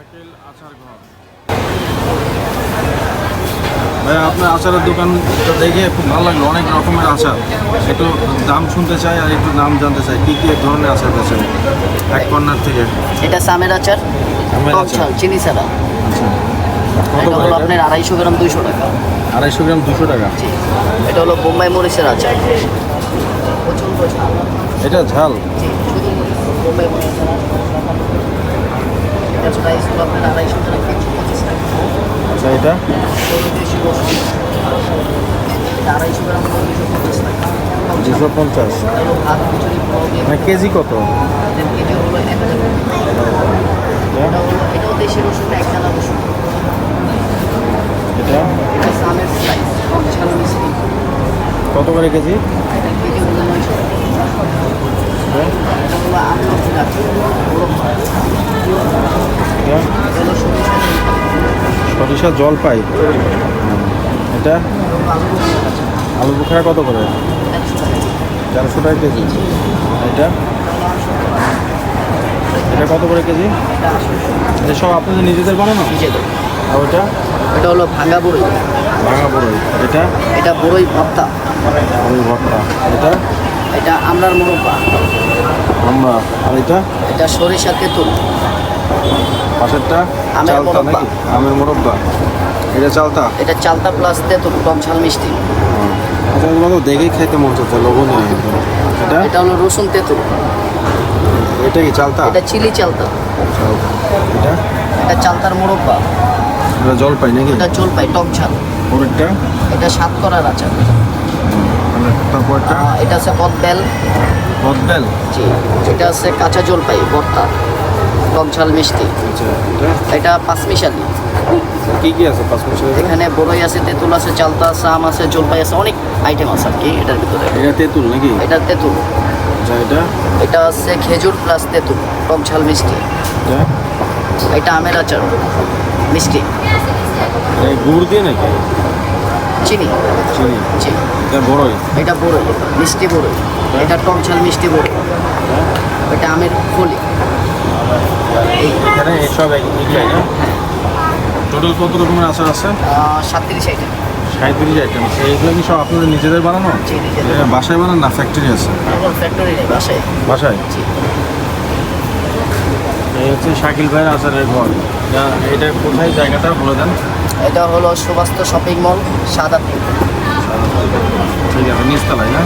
শাকিল আচার ঘর। ভাই আপনার আচারের দোকানটা দেখে খুব ভালো লাগলো, অনেক রকমের আচার। একটু দাম শুনতে চাই আর একটু দাম জানতে চাই, কী কী ধরনের আচার বেছেন এক কর্নার থেকে? এটা সামের আচার, আমের টক আচার। ঝাল, চিনি ছাড়া। আচ্ছা, কত এটা করে হলো এটা? আপনার 250 গ্রাম 200 টাকা। 250 গ্রাম 200 টাকা। জি। এটা হলো বোম্বাই মরিচের আচার, প্রচণ্ড ঝাল। এটা ঝাল। জি, শুধু বোম্বাই মরিচের আচার। এটা প্রাইস হলো আপনার 250 গ্রাম 125 টাকা। আচ্ছা, এটা এটা হলো দেশি রসুন, এটা 250 গ্রাম 250 টাকা। 250। এটা হলো ভাত খিচুড়ি পোলাও দিয়ে মানে কেজি কত? কেজি হলো 1000 টাকা। এটা হলো, এটাও দেশি রসুন, একটানা রসুন। এটা এটা সামের স্লাইস, টক ঝাল মিষ্টি। কত করে কেজি? এটা কেজি হলো 900 টাকা। এটা এটা হলো আমলকি গাছ, মোরব্বা। এটা এটা হলো সরিষা জলপাই। সরিষা জলপাই। এটা আলু বুখারা কত করে? 400 টাকা কেজি। এটা এটা কত করে কেজি? এটা সব আপনাদের নিজেদের বানানো? নিজেদের। আর ওটা এটা হলো ভাঙা বড়ই, ভাঙা বড়ই। এটা এটা বড়ই ভর্তা। আলু ভর্তা। এটা এটা আমরার মোরব্বা। আমরা। আর এটা এটা সরিষা তেঁতুল। পাশেরটা আমের চালতা মোরব্বা। নাকি? আমের মোরব্বা। এটা চালতা। এটা চালতা প্লাস তেঁতুল, টক ঝাল মিষ্টি। আচ্ছা, এগুলো তো দেখেই খেতে মন চাচ্ছে, লোভনীয় একদম। এটা এটা হলো রসুন তেঁতুল। এটা কি চালতা? এটা চিলি চালতা। চালতা। এটা এটা চালতার মোরব্বা। এটা জলপাই নাকি? এটা জলপাই, টক ঝাল। পরেরটা এটা সাতকরার আচার। তারপরটা এটা আছে কদবেল। বদবেল। জি। এটা আছে কাঁচা জলপাই ভর্তা, টক ঝাল মিষ্টি। আচ্ছা, এটা এটা পাঁচমিশালি। কি কি আছে পাঁচ বছর? এখানে বড়ই আছে, তেঁতুল আছে, চালতা আছে, আম আছে, জলপাই আছে, অনেক আইটেম আছে আর কি এটার ভিতরে। এটা তেঁতুল নাকি? এটা তেঁতুল। আচ্ছা, এটা এটা আছে খেজুর প্লাস তেঁতুল, টক ঝাল মিষ্টি। এটা এটা আমের আচার, মিষ্টি, এই গুড় দিয়ে নাকি? চিনি। চিনি। জি। এটা বড়ই। এটা বড়ই, মিষ্টি বড়ই। এটা টক ঝাল মিষ্টি বড়ই। এটা আমের ফলি। এখানে এসব এগুলাই না? টোটাল কত রকমের আচার আছে? 37 আইটেম। 37 আইটেম। এইগুলো কি সব আপনাদের নিজেদের বানানো? জি, নিজেদের। এটা বাসায় বানান না ফ্যাক্টরি আছে? কোনো ফ্যাক্টরি নেই, বাসায়। বাসায়। জি। এই হচ্ছে শাকিল ভাইয়ের আচারের ঘর। এটা কোথায় জায়গাটা বলে দেন? এটা হলো সুবাস্ত শপিং মল, সাদাপুর। ঠিক আছে, নিচতলায় না?